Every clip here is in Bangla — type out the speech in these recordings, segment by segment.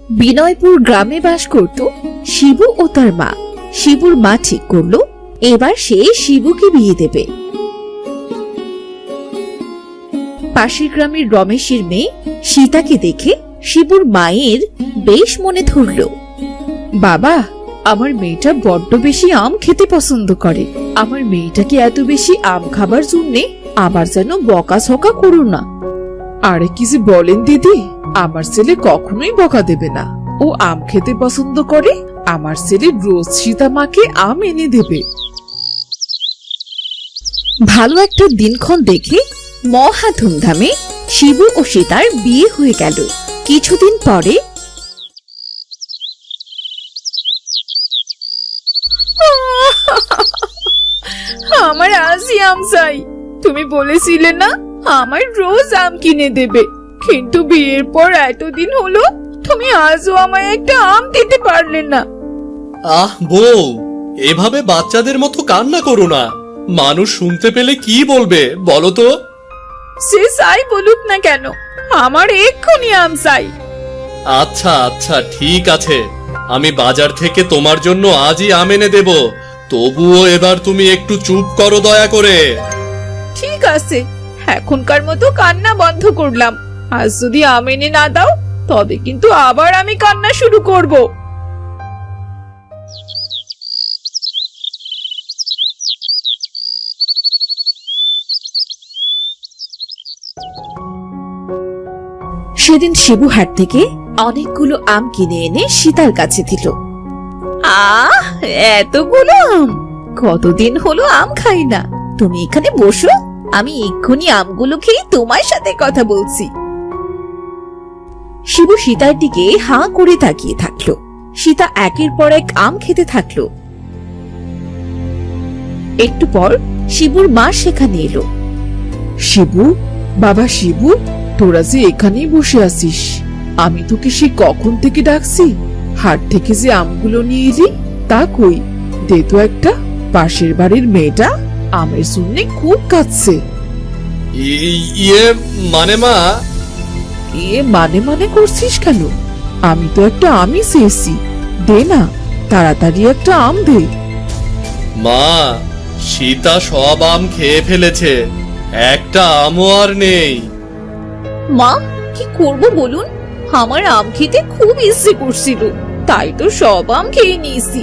বিনয়পুর গ্রামে বাস করত শিবু ও তার মা। শিবুর মা ঠিক করলো এবার সে শিবুকে বিয়ে দেবে। পাশের গ্রামের রমেশের মেয়ে সীতাকে দেখে শিবুর মায়ের বেশ মনে ধরল। বাবা, আমার মেয়েটা বড্ড বেশি আম খেতে পছন্দ করে। আমার মেয়েটাকে এত বেশি আম খাবার জন্যে আবার যেন বকাঝকা করো না। আরে কি যে বলেন দিদি, আমার ছেলে কখনোই বকা দেবে না। ও আম খেতে পছন্দ করে, আমার ছেলে রোজ সীতা মাকে আম এনে দেবে। ভালো একটা দিনক্ষণ দেখে মহা ধুমধামে শিবু ও সীতার বিয়ে হয়ে গেল। কিছুদিন পরে আমার আজই আম চাই। তুমি বলেছিলে না আমার রোজ আম কিনে দেবে, কিন্তু বিয়ের পর এতদিন হলো তুমি আজও আমায় একটা আম দিতে পারলে না। আহ বউ, এভাবে বাচ্চাদের মতো কান্না করো না। মানুষ শুনতে পেলে কি বলবে বলো তো? সে যাই বলুক না কেন, আমার এক্ষুনি আম চাই। আচ্ছা আচ্ছা ঠিক আছে, আমি বাজার থেকে তোমার জন্য আজই আম এনে দেব। তবুও এবার তুমি একটু চুপ করো দয়া করে। ঠিক আছে, এখনকার মতো কান্না বন্ধ করলাম। আজ যদি আম এনে না দাও তবে কিন্তু আবার আমি কান্না শুরু করব। সেদিন শিবু হাট থেকে অনেকগুলো আম কিনে এনে সীতার কাছে দিল। আহ, এতগুলো আম! কতদিন হলো আম খাই না। তুমি এখানে বসো, আমি এক্ষুনি আমগুলো খেয়ে তোমার সাথে কথা বলছি। শিবু সীতার দিকে হাঁ করে তাকিয়ে থাকলো। সীতা একের পর এক আম খেতে থাকলো। একটু পর শিবুর মা সেখানে এলো। শিবু, বাবা শিবু, তোরা যে এখানেই বসে আছিস, আমি তোকে সে কখন থেকে ডাকছি। হাট থেকে যে আমগুলো নিয়ে এলি তা কই? দে তো একটা। পাশের বাড়ির মেয়েটা আমের জন্য খুব কাঁদছে। ইয়ে মানে মা, মানে মানে করছিস কেন? আমি তো একটা আমই চেয়েছি, দে না, তাড়াতাড়ি একটা আম দে। মা, সীতা সব আম খেয়ে ফেলেছে, একটা আমও আর নেই। মা, কি করব বলুন? আমার আম খেতে খুব ইচ্ছে করছিল, তাই তো সব আম খেয়ে নিয়েছি।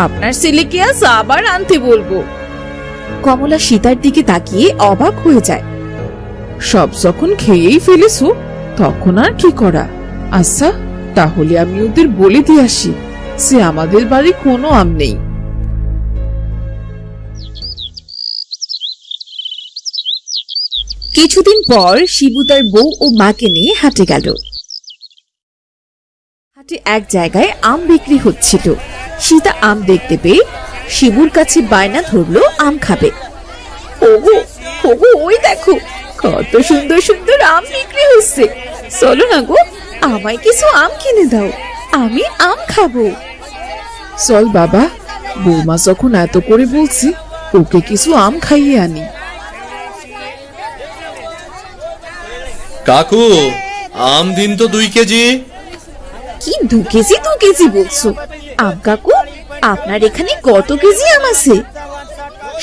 আপনার ছেলেকে আজ আবার আনতে বলবো। কমলা সীতার দিকে তাকিয়ে অবাক হয়ে যায়। সব যখন খেয়েই ফেলেছো তখন আর কি করা? আচ্ছা, তাহলে আমি ওদের বলে দিয়ে আসি যে আমাদের বাড়ি কোনো আম নেই। কিছুদিন পর শিবু তার বউ ও মাকে নিয়ে হাটে গেল। হাটে এক জায়গায় আম বিক্রি হচ্ছিল। সীতা আম দেখতে পেয়ে শিবুর কাছে বায়না ধরলো আম খাবে। ওগো ওগো, ওই দেখো কত সুন্দর সুন্দর আম বিক্রি হচ্ছে। চলো না গো, আমায় কিছু আম কিনে দাও, আমি আম খাবো। চল বাবা, বৌমা যখন এত করে বলছি, ওকে কিছু আম খাইয়ে আনি। কাকু, আম দিন তো 2 কেজি। কি 2 কেজি বলছো? আম কাকু, আপনার এখানে কত কেজি আম আছে?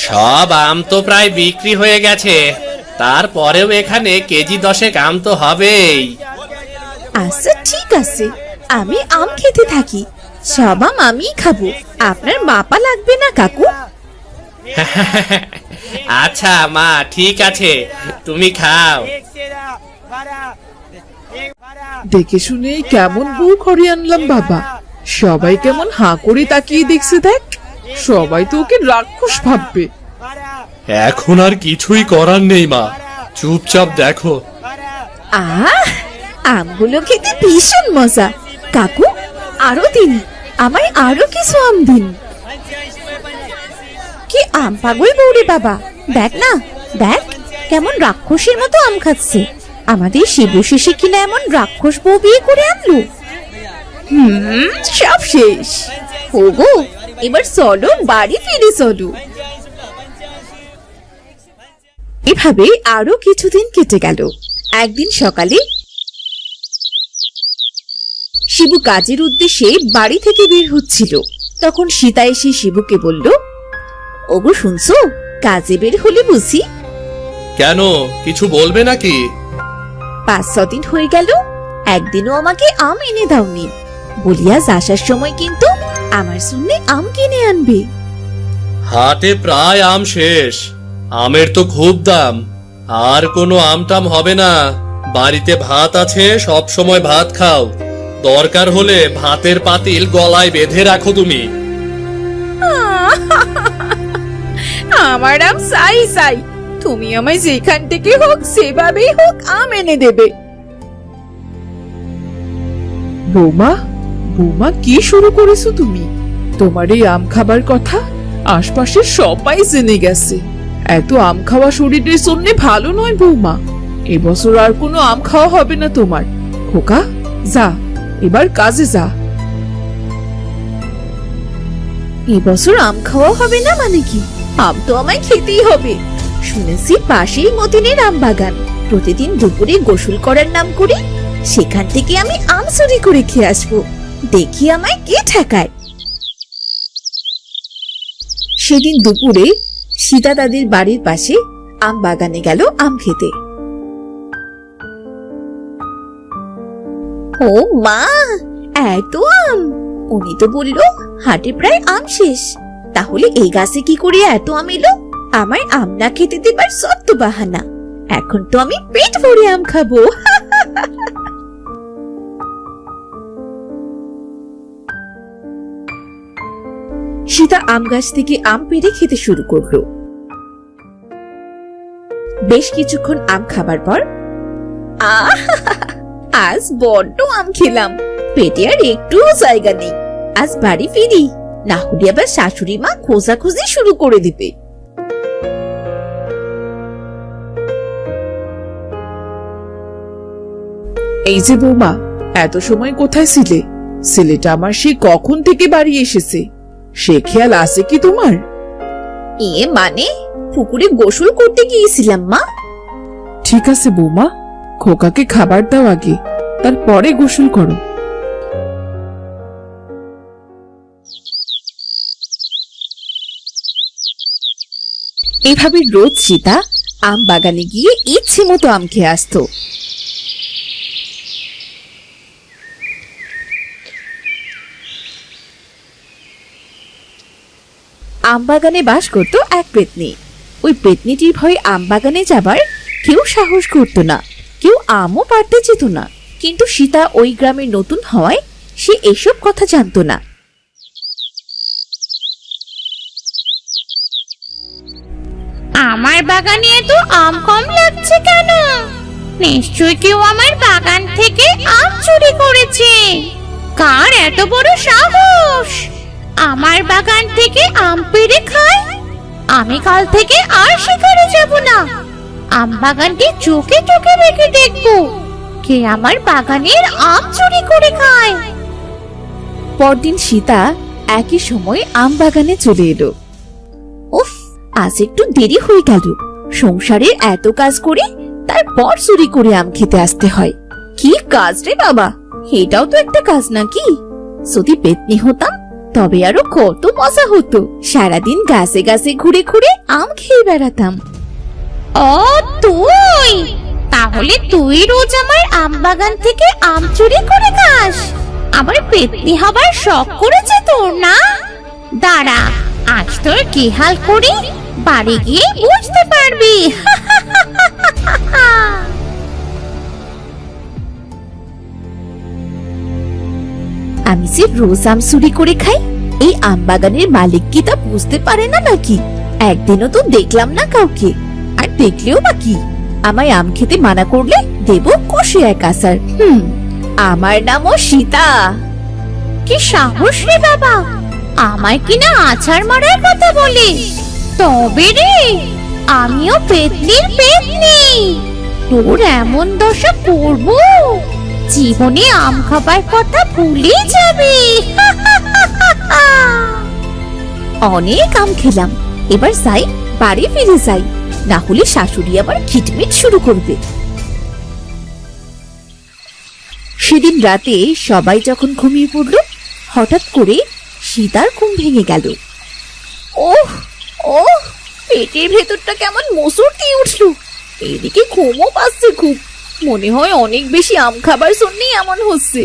সব আম তো প্রায় বিক্রি হয়ে গেছে, তারপরেও এখানে কেজি 10 আম তো হবেই। আচ্ছা ঠিক আছে, আমি আম খেতে থাকি। সব আম আমি খাবো, আপনার মাপা লাগবে না কাকু। আচ্ছা মা, ঠিক আছে, তুমি খাও। দেখে শুনে কেমন বউ ঘরে আনলাম বাবা। সবাই কেমন হাঁ করে তাকিয়ে দেখছে দেখ। সবাই তো ওকে রাক্ষস ভাববে। এখন আর কিছুই করার নেই মা, চুপচাপ দেখো। আহ, আমগুলো খেতে ভীষণ মজা। কাকু, আরো দিন, আমায় আরো কিছু আম দিন। কি আম পাগল বউরে বাবা, দেখ না, দেখ কেমন রাক্ষসের মতো আম খাচ্ছে। আমাদের শিবু শেষে কিনা এমন রাক্ষস বউ বিয়ে করে আনলো। সব শেষ। ওগো, এবার চলো বাড়ি ফিরে চলো। এভাবে আরো কিছুদিন কেটে গেল। একদিন সকালে শিবু কাজের উদ্দেশ্যে বাড়ি থেকে বের হচ্ছিল। তখন সীতা এসে শিবুকে বলল, ওগো শুনছো, কাজে বের হলে বুঝি? কেন, কিছু বলবে নাকি? 5-6 দিন হয়ে গেল, একদিনও আমাকে আম এনে দাওনি। বলিয়া আসার সময় কিন্তু আমার জন্য আম কিনে আনবে। হাটে প্রায় আম শেষ, আমের তো খুব দাম। আর কোনো আমটাম হবে না। বাড়িতে ভাত আছে, সব সময় ভাত খাও। দরকার হলে ভাতের পাতিল গলায় বেঁধে রাখো তুমি। আমার আম চাই চাই, তুমি আমায় যেখান থেকে হোক সেভাবেই হোক আম এনে দেবে। বৌমা, বৌমা কি শুরু করেছো তুমি? তোমার এই আম খাবার কথা আশপাশের সবাই জেনে গেছে। এত আম খাওয়া শরীরের জন্য ভালো নয় বৌমা। এবছর আর কোনো আম খাওয়া হবে না তোমার। খোকা, যা, এবার কাজে যা। এবছর আম খাওয়া হবে না মানে কি? আম তো আমায় খেতেই হবে। শুনেছি পাশেই মতিনের আম বাগান, প্রতিদিন দুপুরে গোসল করার নাম করে সেখান থেকে আমি আম চুরি করে খেয়ে আসবো। দেখি আমায় কে ঠেকায়। সেদিন দুপুরে সীতা তাদের বাড়ির পাশে আম বাগানে গেল আম খেতে। ও মা, এত আম! উনি তো বললো হাটে প্রায় আম শেষ। তাহলে এই গাছে কি করে এত আম এলো? আমায় আম না খেতে দেবার সত্য বাহানা। এখন তো আমি পেট ভরে আম খাবো। সীতা আম গাছ থেকে আম পেড়ে খেতে শুরু করলো। বেশ কিছুক্ষণ আম খাবার পর, আজ বড্ড আম খেলাম, পেটে আর একটু জায়গা নেই। আজ বাড়ি ফিরি, না হলে আবার শাশুড়ি মা খোঁজাখুঁজি শুরু করে দিবে। এই যে বৌমা, এত সময় কোথায় ছিলে? ছেলেটা আমার সে কখন থেকে বাড়ি এসেছে, সে খেয়াল আছে কি তোমার? মানে পুকুরে গোসল করতে গিয়েছিলাম মা। ঠিক আছে বৌমা, খোকাকে খাবার দাও আগে, তারপরে গোসল করো। এভাবে রোজ সীতা আম বাগানে গিয়ে ইচ্ছে মতো আম খেয়ে আসতো। আম বাগানে বাস করত এক পেতনি। ওই পেতনিটির ভয়ে আম বাগানে যাবার কেউ সাহস করত না, কেউ আমও পাড়তে যেত না। কিন্তু সীতা ওই গ্রামের নতুন হওয়ায় সে এসব কথা জানতো না। আমার বাগানে এত আম কম লাগছে কেন? নিশ্চয়ই কেউ আমার বাগান থেকে আম চুরি করেছে। কার এত বড় সাহস আমার বাগান থেকে আম পেড়ে খায়? আমি কাল থেকে আর শিকারে যাব না। আম বাগানটি চোখে চোখে রেখে দেখবো কে আমার বাগানের আম চুরি করে খায়। পরদিন সীতা একই সময় আম বাগানে চলে এলো। উফ, আজ একটু দেরি হয়ে গেল। সংসারের এত কাজ করে তারপর চুরি করে আম খেতে আসতে হয়। কি কাজ রে বাবা, এটাও তো একটা কাজ নাকি? যদি পেতনি হতাম তবে আরো কত মজা হতো। সারাদিন গাছে গাছে ঘুরে ঘুরে আম খেয়ে বেড়াতাম। ও তুই, তাহলে তুই রোজ আমার আম বাগান থেকে আম চুরি করে খাস? আমার পেতনি হবার শখ করেছে তোর না? দাঁড়া, আজ তোর কি হাল করি বাড়ি গিয়ে বুঝতে পারবি। আমি যে রোজ আম চুরি করে খাই, এই আম বাগানের মালিক কি তা বুঝতে পারে না নাকি? একদিনও তো দেখলাম না কাউকে। আর দেখলেও বা কি, আমায় আম খেতে মানা করলে দেব কষে এক আসার। আমার নামও সীতা। কি সাহস রে বাবা, আমায় কিনা আছাড় মারার কথা বলে? তবে রে, আমিও পেতনির পেতনি। তোর এমন দশা করব, জীবনে আম খাবার কথা ভুলে যাবে। অনেক আম খেলাম, এবার যাই, বাড়ি ফিরে যাই, না হলে শাশুড়ি আবার খিটমিট শুরু করবে। সেদিন রাতে সবাই যখন ঘুমিয়ে পড়ল, হঠাৎ করে সীতার ঘুম ভেঙে গেল। ওহ ওহ, পেটের ভেতরটা কেমন মোচড় দিয়ে উঠল। এদিকে ঘুমও পাচ্ছে খুব। মনে হয় অনেক বেশি আম খাবার জন্যই এমন হচ্ছে।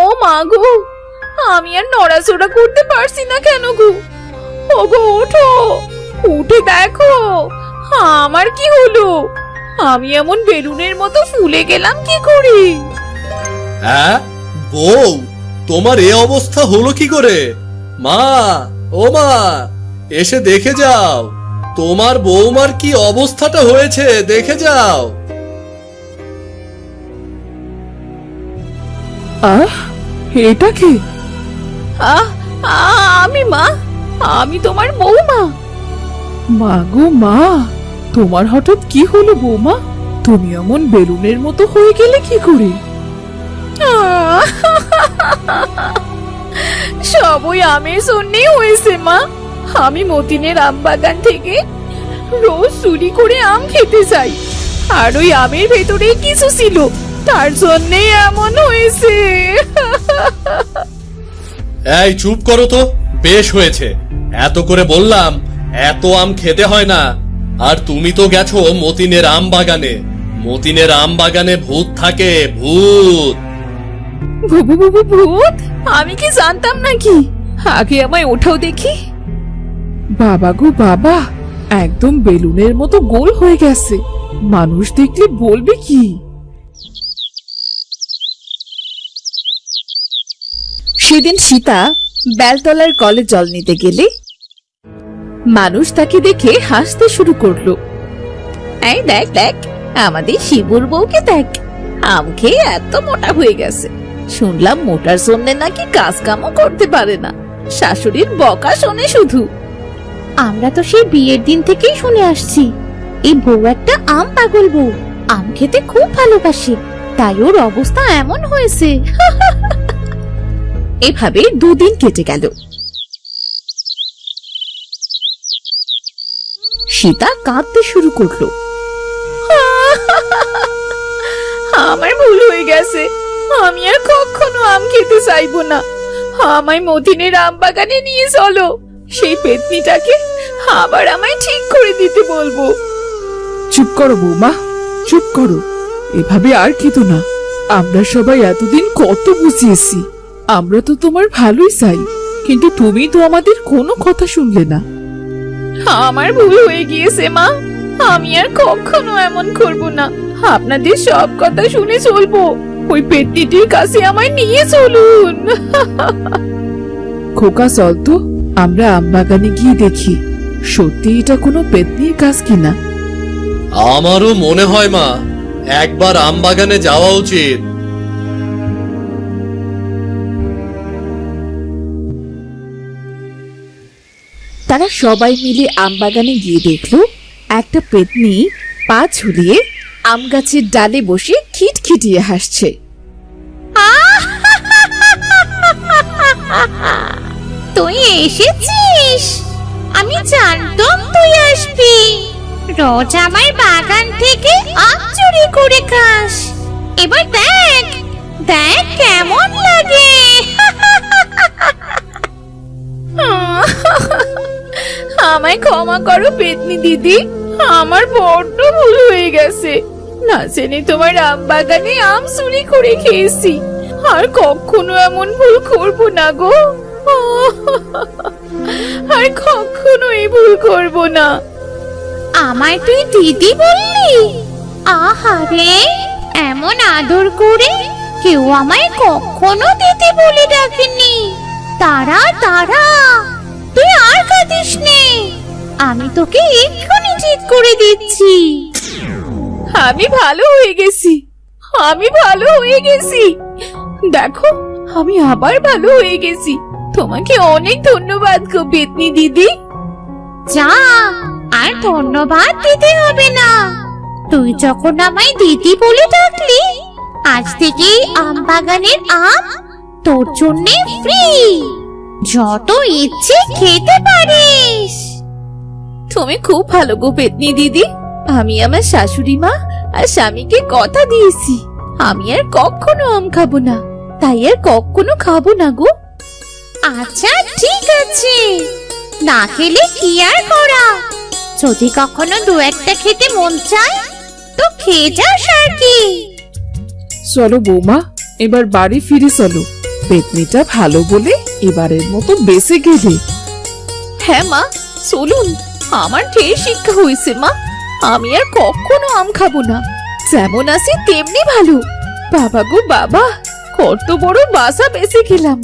ও মা গো, আমি আর নড়াচড়া করতে পারছি না কেন গো। ওগো ওঠো, উঠে দেখো আমার কি হলো। আমি এমন বেলুনের মতো ফুলে গেলাম কি করে? হ্যাঁ বউ, তোমার এ অবস্থা হলো কি করে? মা, ও মা, এসে দেখে যাও তোমার বৌমার কি অবস্থাটা হয়েছে, দেখে যাও। আহ, এটা কি? আমি মা, আমি তোমার বৌমা। মা গো মা, তোমার হঠাৎ কি হলো বৌমা? তুমি এমন বেলুনের মতো হয়ে গেলে কি করে? সব ওই আমের জন্যই হয়েছে মা। আমি মতিনের আম বাগান থেকে রোজ চুরি করে আম খেতে চাই, আর ওই আমের ভেতরে কিছু ছিল, তার জন্যই এমন হয়েছে। এই চুপ করো তো, বেশ হয়েছে। এত করে বললাম এত আম খেতে হয় না। আর তুমি তো গেছো মতিনের আম বাগানে। মতিনের আম বাগানে ভূত থাকে, ভূত। ভূত? আমি কি জানতাম নাকি? আগে আমায় ওঠাও দেখি। বাবা গো বাবা, একদম বেলুনের মতো গোল হয়ে গেছে। মানুষ দেখলে বলবে কি? সেদিন সীতা বেলতলার কলে জল নিতে গেলে মানুষ তাকে দেখে হাসতে শুরু করলো। এই দেখ দেখ, আমাদের শিবুর বউকে দেখ, আম খেয়ে এত মোটা হয়ে গেছে। শুনলাম মোটার জন্য নাকি কাজ কামও করতে পারে না, শাশুড়ির বকা শোনে শুধু। আমরা তো সেই বিয়ের দিন থেকেই শুনে আসছি, এই বউ একটা আম পাগল বউ, আম খেতে খুব ভালোবাসে, তাই ওর অবস্থা এমন হয়েছে। এভাবে দুদিন কেটে গেল। সীতা কাঁদতে শুরু করলো। আমার ভুল হয়ে গেছে, আমি আর কখনো আম খেতে চাইবো না। আমায় মতিনের আম বাগানে নিয়ে চলো, সেই পেতনিটাকে আবার আমায় ঠিক করে দিতে বলবো। চুপ করো বৌমা, চুপ করো। এভাবে আর খেতো না। আমরা সবাই এতদিন কত বুঝিয়েছি, আমরা তো তোমার ভালোই চাই, কিন্তু তুমি তো আমাদের কোনো কথা শুনলে না। আমার ভুল হয়ে গিয়েছে মা, আমি আর কখনো এমন করব না। আপনাদের সব কথা শুনে চলবো। ওই পেতনিটির কাছে আমায় নিয়ে চলুন। খোকা চল তো, আমরা আম বাগানে গিয়ে দেখি সত্যি এটা কোনো পেতনির কাজ কিনা। আমারও মনে হয় মা, একবার আম বাগানে যাওয়া উচিত। তারা সবাই মিলে আম বাগানে গিয়ে দেখলো একটা পেতনি পা ঝুলিয়ে আম গাছের ডালে বসে খিটখিটিয়ে হাসছে। তুই এসেছিস, আমি জানতাম তুই আসবি। রোজ আমার বাগান থেকে আম চুরি করে খাস, এবার দেখ দেখ কেমন লাগে। আমায় ক্ষমা করো পেতনি দিদি, আমার বড্ড ভুল হয়ে গেছে। না জেনে তোমার আম বাগানে আম চুরি করে খেয়েছি, আর কখনো এমন ভুল করবো না গো। আর কখনো এই ভুল করবো না। আমায় তুই দিদি বললি? আহারে, এমন আদর করে কেউ আমায় কখনো দিদি বলে ডাকেনি। তারা তারা, তুই আর কাঁদিস নে, আমি তোকে এক্ষুনি ঠিক করে দিচ্ছি। আমি ভালো হয়ে গেছি, আমি ভালো হয়ে গেছি। দেখো, আমি আবার ভালো হয়ে গেছি। তোমাকে অনেক ধন্যবাদ গো পেতনি দিদি। যা, আর ধন্যবাদ দিতে হবে না। তুই যখন আমায় দিদি বলে ডাকলি, আজ থেকে আম বাগানের আম তোর জন্যে ফ্রি, যত ইচ্ছে খেতে পারিস। তুমি খুব ভালো গো পেতনি দিদি। আমি আমার শাশুড়ি মা আর স্বামীকে কথা দিয়েছি আমি আর কখনো আম খাবো না, তাই আর কখনো খাবো না গো। আচ্ছা ঠিক আছে, না খেলে কি আর করা, যদি কখনো দু একটা খেতে মন চায় তো খেয়ে যাস আর কি। চলো বৌমা, এবার বাড়ি ফিরে চলো। পেতনিটা ভালো বলে এবারের মতো বেঁচে গেলে। হ্যাঁ মা, চলুন, আমার ঢের শিক্ষা হয়েছে মা, আমি আর কখনো আম খাবো না। যেমন আছি তেমনি ভালো। বাবা গো বাবা, কত বড় বাসা বেঁচে গেলাম।